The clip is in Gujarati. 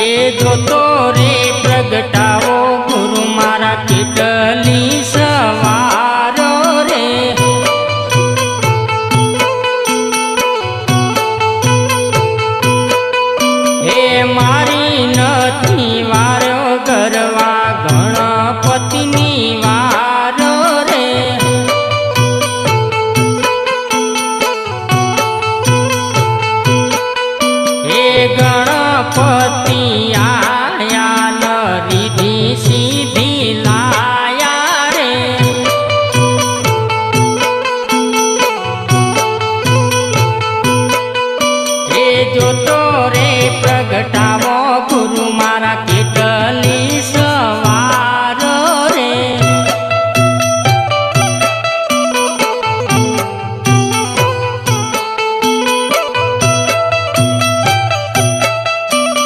એ જોતો રે પ્રગટાવો ગુરુ મારા કેટલી સવારો રે હે મારી નથી વારો ગરવા ગણપતિની વારો રે હે ગણપતિ